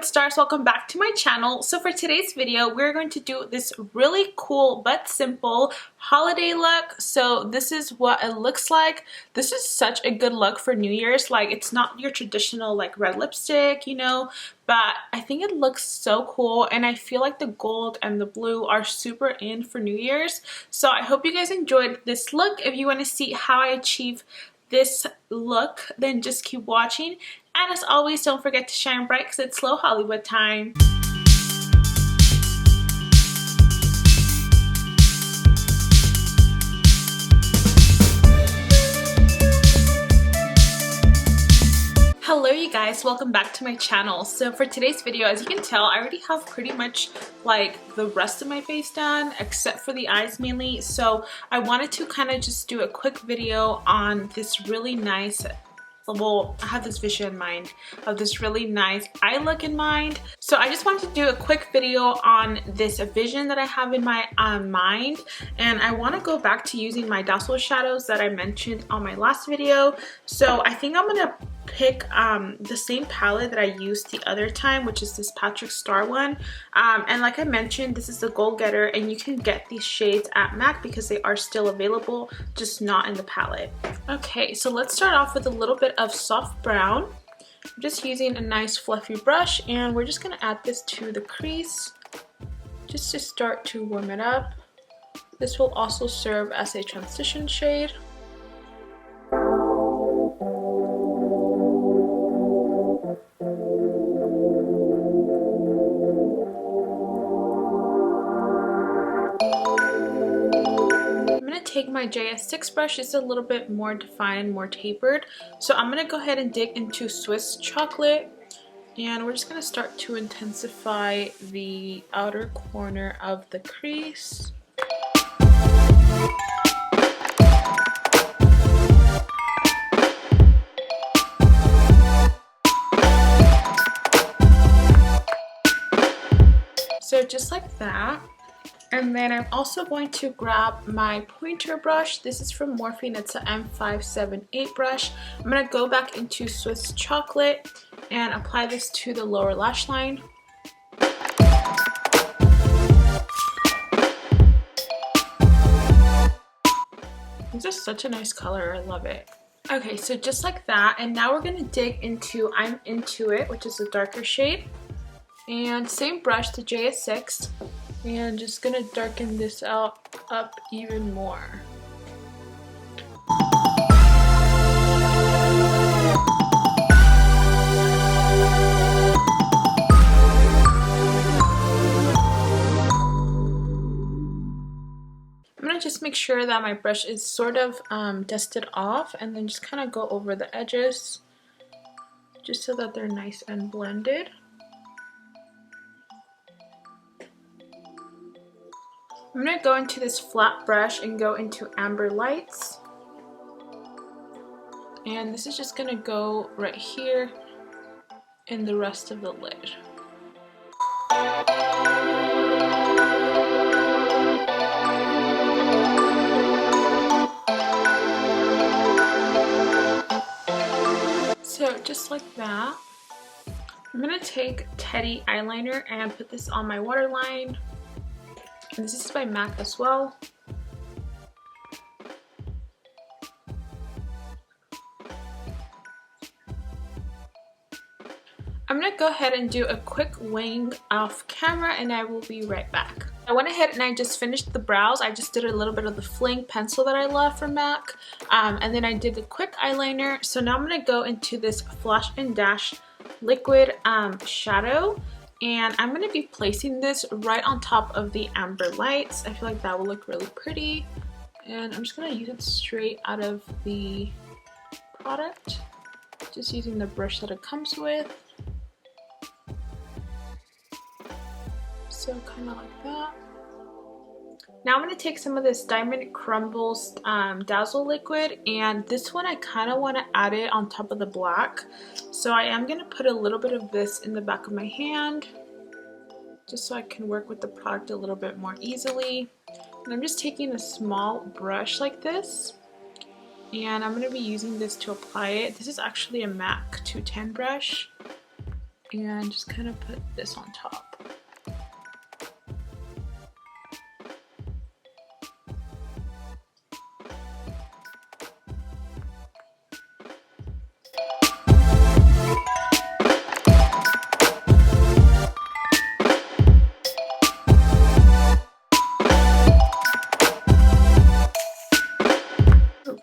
Hollywood stars, welcome back to my channel. So for today's video, we're going to do this really cool but simple holiday look. So this is what it looks like. This is such a good look for New Year's. Like, it's not your traditional like red lipstick, you know, but I think it looks so cool, and I feel like the gold and the blue are super in for New Year's. So I hope you guys enjoyed this look. If you want to see how I achieve this look, then just keep watching. And as always, don't forget to shine bright because it's Slow Hollywood time. Hello you guys, welcome back to my channel. So for today's video, as you can tell, I already have pretty much like the rest of my face done except for the eyes mainly. So I wanted to kind of just do a quick video on this really nice, well, I have this vision in mind of this really nice eye look in mind. So I just wanted to do a quick video on this vision that I have in my mind, and I want to go back to using my Dazzle shadows that I mentioned on my last video. So I think I'm gonna pick the same palette that I used the other time, which is this Patrick Star one, and like I mentioned, this is the Goal Getter, and you can get these shades at MAC because they are still available, just not in the palette. Okay, so let's start off with a little bit of soft brown. I'm just using a nice fluffy brush, and we're just going to add this to the crease just to start to warm it up. This will also serve as a transition shade. Take my JS6 brush. It's a little bit more defined, more tapered, so I'm gonna go ahead and dig into Swiss Chocolate, and we're just gonna start to intensify the outer corner of the crease. So just like that. And then I'm also going to grab my pointer brush. This is from Morphe, it's an M578 brush. I'm going to go back into Swiss Chocolate and apply this to the lower lash line. This is such a nice color, I love it. Okay, so just like that, and now we're going to dig into I'm Into It, which is a darker shade. And same brush, the JS6. And just gonna darken this out up even more. I'm gonna just make sure that my brush is sort of dusted off, and then just kind of go over the edges just so that they're nice and blended. I'm going to go into this flat brush and go into Amber Lights. And this is just going to go right here in the rest of the lid. So just like that, I'm going to take Teddy eyeliner and put this on my waterline. And this is by MAC as well. I'm going to go ahead and do a quick wing off camera, and I will be right back. I went ahead and I just finished the brows. I just did a little bit of the Fling pencil that I love from MAC. And then I did the quick eyeliner. So now I'm going to go into this Flash and Dash liquid shadow. And I'm going to be placing this right on top of the Amber Lights. I feel like that will look really pretty. And I'm just going to use it straight out of the product. Just using the brush that it comes with. So kind of like that. Now I'm going to take some of this Diamond Crumbles Dazzle liquid, and this one I kind of want to add it on top of the black. So I am going to put a little bit of this in the back of my hand, just so I can work with the product a little bit more easily. And I'm just taking a small brush like this, and I'm going to be using this to apply it. This is actually a MAC 210 brush. and just kind of put this on top.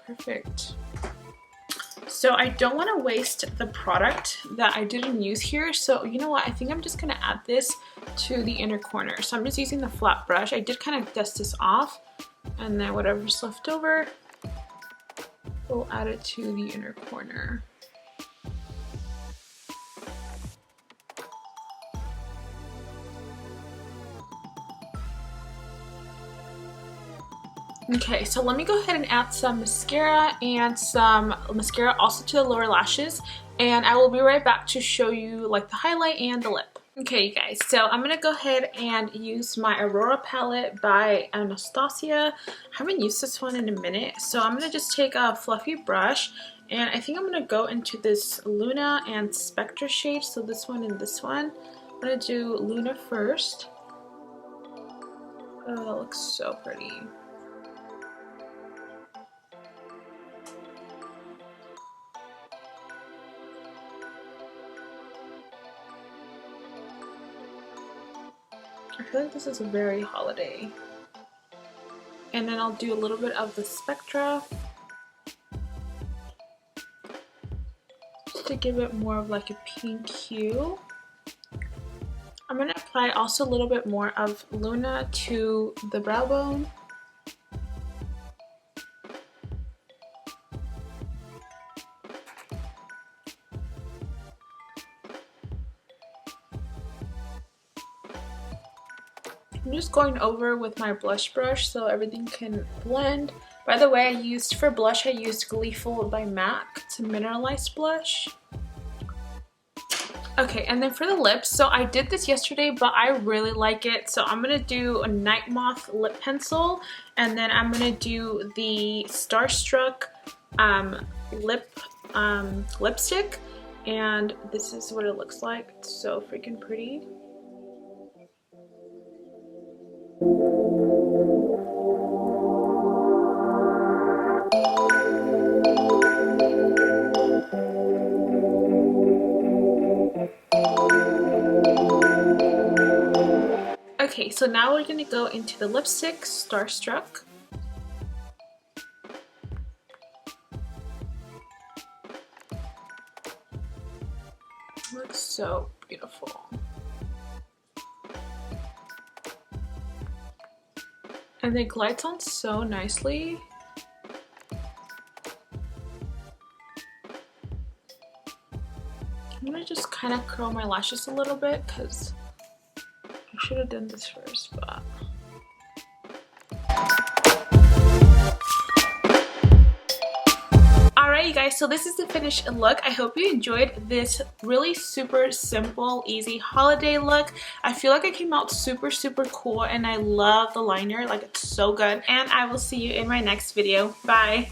Perfect. So I don't want to waste the product that I didn't use here. So you know what? I think I'm just going to add this to the inner corner. So I'm just using the flat brush. I did kind of dust this off, and then whatever's left over, we'll add it to the inner corner. Okay, so let me go ahead and add some mascara and some mascara also to the lower lashes, and I will be right back to show you like the highlight and the lip. Okay, you guys, so I'm gonna go ahead and use my Aurora palette by Anastasia. I haven't used this one in a minute, so I'm gonna just take a fluffy brush, and I think I'm gonna go into this Luna and Spectra shade, so this one and this one. I'm gonna do Luna first. Oh, that looks so pretty. I feel like this is very holiday. And then I'll do a little bit of the Spectra just to give it more of like a pink hue. I'm going to apply also a little bit more of Luna to the brow bone. I'm just going over with my blush brush so everything can blend. By the way, for blush, I used Gleeful by MAC. It's a mineralized blush. Okay, and then for the lips, so I did this yesterday, but I really like it. So I'm going to do a Night Moth lip pencil, and then I'm going to do the Starstruck lipstick. And this is what it looks like. It's so freaking pretty. Okay, so now we're going to go into the lipstick, Starstruck. It looks so beautiful. And it glides on so nicely. I'm gonna just kind of curl my lashes a little bit because I should have done this first, but... Alright you guys, so this is the finished look. I hope you enjoyed this really super simple, easy holiday look. I feel like I came out super cool, and I love the liner. Like, it's so good. And I will see you in my next video. Bye!